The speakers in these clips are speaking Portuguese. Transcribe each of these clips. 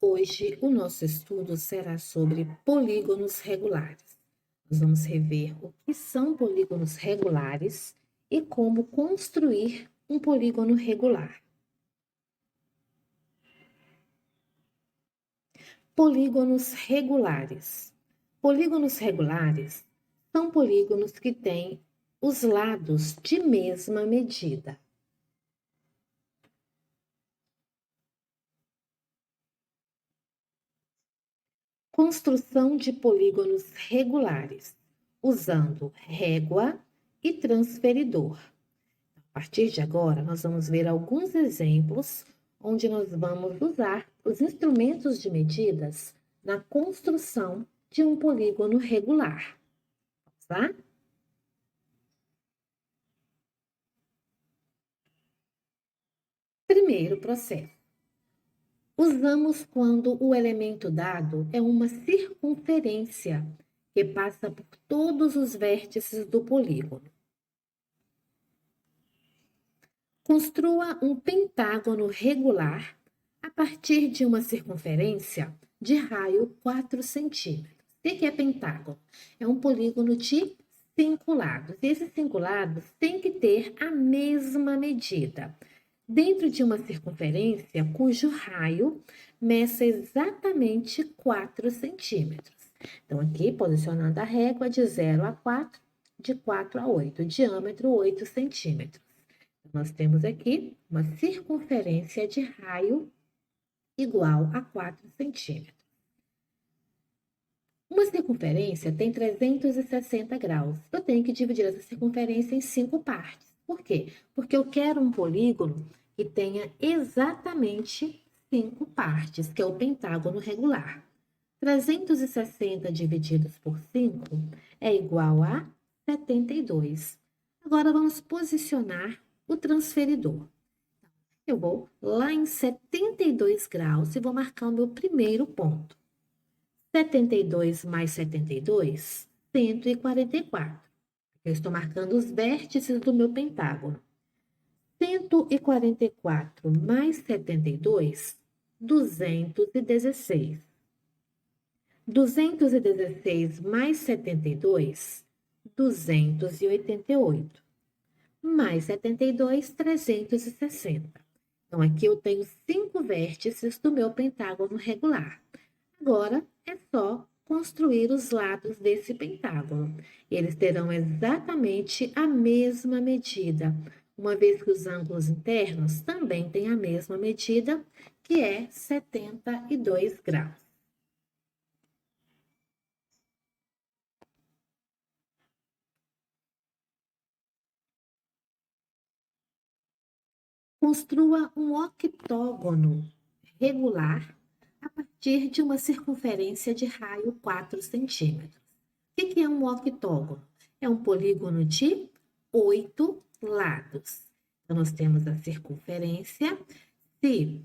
Hoje o nosso estudo será sobre polígonos regulares. Nós vamos rever o que são polígonos regulares e como construir um polígono regular. Polígonos regulares. Polígonos regulares são polígonos que têm os lados de mesma medida. Construção de polígonos regulares, usando régua e transferidor. A partir de agora, nós vamos ver alguns exemplos onde nós vamos usar os instrumentos de medidas na construção de um polígono regular. Tá? Primeiro processo. Usamos quando o elemento dado é uma circunferência que passa por todos os vértices do polígono. Construa um pentágono regular a partir de uma circunferência de raio 4 centímetros. O que é pentágono? É um polígono de 5 lados. E esses 5 lados têm que ter a mesma medida. Dentro de uma circunferência cujo raio meça exatamente 4 centímetros. Então, aqui, posicionando a régua de 0 a 4, de 4 a 8, diâmetro 8 centímetros. Nós temos aqui uma circunferência de raio igual a 4 centímetros. Uma circunferência tem 360 graus. Eu tenho que dividir essa circunferência em 5 partes. Por quê? Porque eu quero um polígono que tenha exatamente 5 partes, que é o pentágono regular. 360 divididos por 5 é igual a 72. Agora, vamos posicionar o transferidor. Eu vou lá em 72 graus e vou marcar o meu primeiro ponto. 72 mais 72, 144. Eu estou marcando os vértices do meu pentágono. 144 mais 72, 216. 216 mais 72, 288. Mais 72, 360. Então, aqui eu tenho 5 vértices do meu pentágono regular. Agora, é só construir os lados desse pentágono. Eles terão exatamente a mesma medida, uma vez que os ângulos internos também têm a mesma medida, que é 72 graus. Construa um octógono regular a partir de uma circunferência de raio 4 centímetros. O que é um octógono? É um polígono de 8 lados. Então, nós temos a circunferência. Se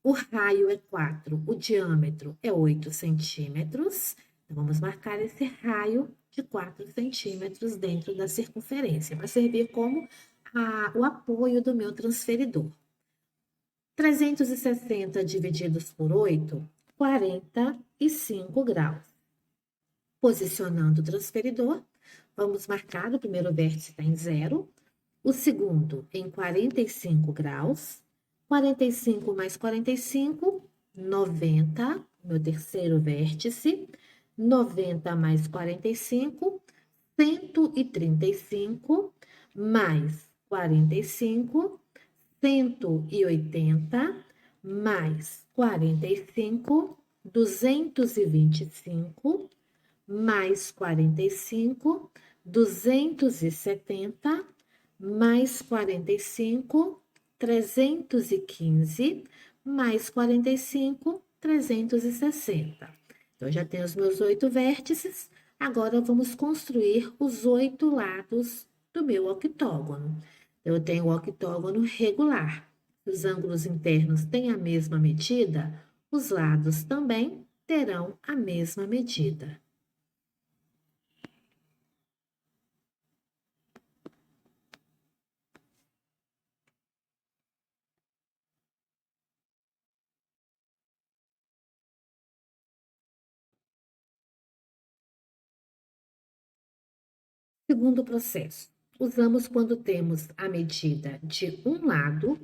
o raio é 4, o diâmetro é 8 centímetros, então vamos marcar esse raio de 4 centímetros dentro da circunferência, para servir como o apoio do meu transferidor. 360 divididos por 8, 45 graus. Posicionando o transferidor, vamos marcar o primeiro vértice está em 0, o segundo em 45 graus, 45 mais 45, 90, meu terceiro vértice, 90 mais 45, 135, mais 45, 180, mais 45, 225, mais 45, 270, mais 45, 315, mais 45, 360. Então, já tenho os meus 8 vértices. Agora, vamos construir os 8 lados do meu octógono. Eu tenho o octógono regular. Os ângulos internos têm a mesma medida, os lados também terão a mesma medida. Segundo processo, usamos quando temos a medida de um lado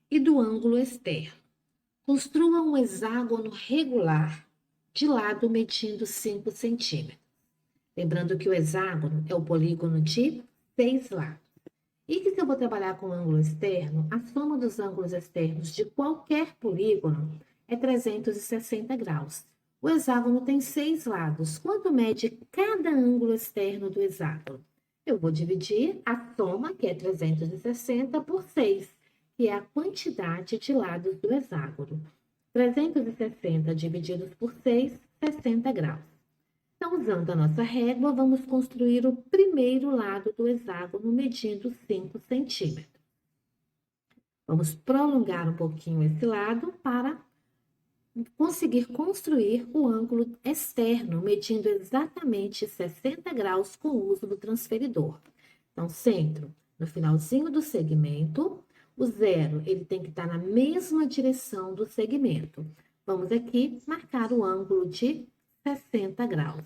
e do ângulo externo. Construa um hexágono regular de lado medindo 5 centímetros. Lembrando que o hexágono é o polígono de 6 lados. E que se eu vou trabalhar com ângulo externo, a soma dos ângulos externos de qualquer polígono é 360 graus. O hexágono tem 6 lados. Quanto mede cada ângulo externo do hexágono? Eu vou dividir a soma, que é 360, por 6, que é a quantidade de lados do hexágono. 360 divididos por 6, 60 graus. Então, usando a nossa régua, vamos construir o primeiro lado do hexágono, medindo 5 centímetros. Vamos prolongar um pouquinho esse lado para conseguir construir o ângulo externo, medindo exatamente 60 graus com o uso do transferidor. Então, centro, no finalzinho do segmento, o zero, ele tem que estar na mesma direção do segmento. Vamos aqui marcar o ângulo de 60 graus.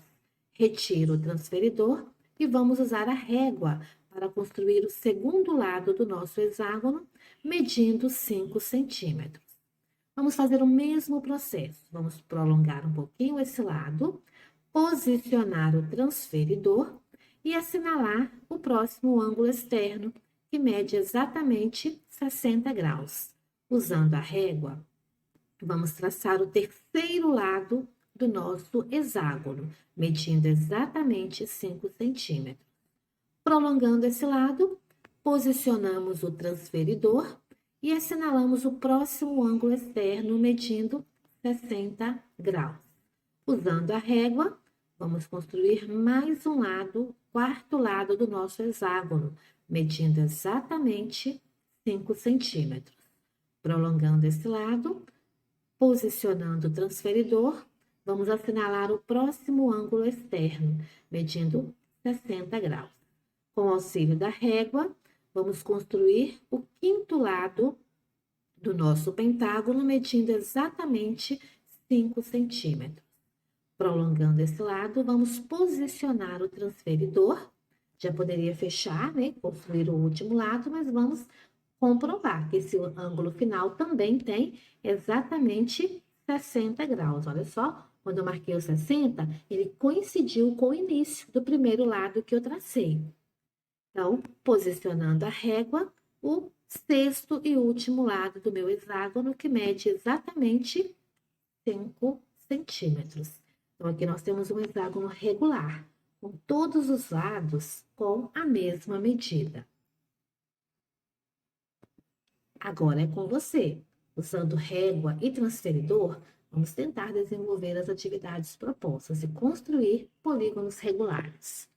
Retiro o transferidor e vamos usar a régua para construir o segundo lado do nosso hexágono, medindo 5 centímetros. Vamos fazer o mesmo processo. Vamos prolongar um pouquinho esse lado, posicionar o transferidor e assinalar o próximo ângulo externo, que mede exatamente 60 graus. Usando a régua, vamos traçar o terceiro lado do nosso hexágono, medindo exatamente 5 centímetros. Prolongando esse lado, posicionamos o transferidor e assinalamos o próximo ângulo externo, medindo 60 graus. Usando a régua, vamos construir mais um lado, quarto lado do nosso hexágono, medindo exatamente 5 centímetros. Prolongando esse lado, posicionando o transferidor, vamos assinalar o próximo ângulo externo, medindo 60 graus. Com o auxílio da régua, vamos construir o quinto lado do nosso pentágono, medindo exatamente 5 centímetros. Prolongando esse lado, vamos posicionar o transferidor. Já poderia fechar, né? Construir o último lado, mas vamos comprovar que esse ângulo final também tem exatamente 60 graus. Olha só, quando eu marquei o 60, ele coincidiu com o início do primeiro lado que eu tracei. Então, posicionando a régua, o sexto e último lado do meu hexágono, que mede exatamente 5 centímetros. Então, aqui nós temos um hexágono regular, com todos os lados com a mesma medida. Agora é com você. Usando régua e transferidor, vamos tentar desenvolver as atividades propostas e construir polígonos regulares.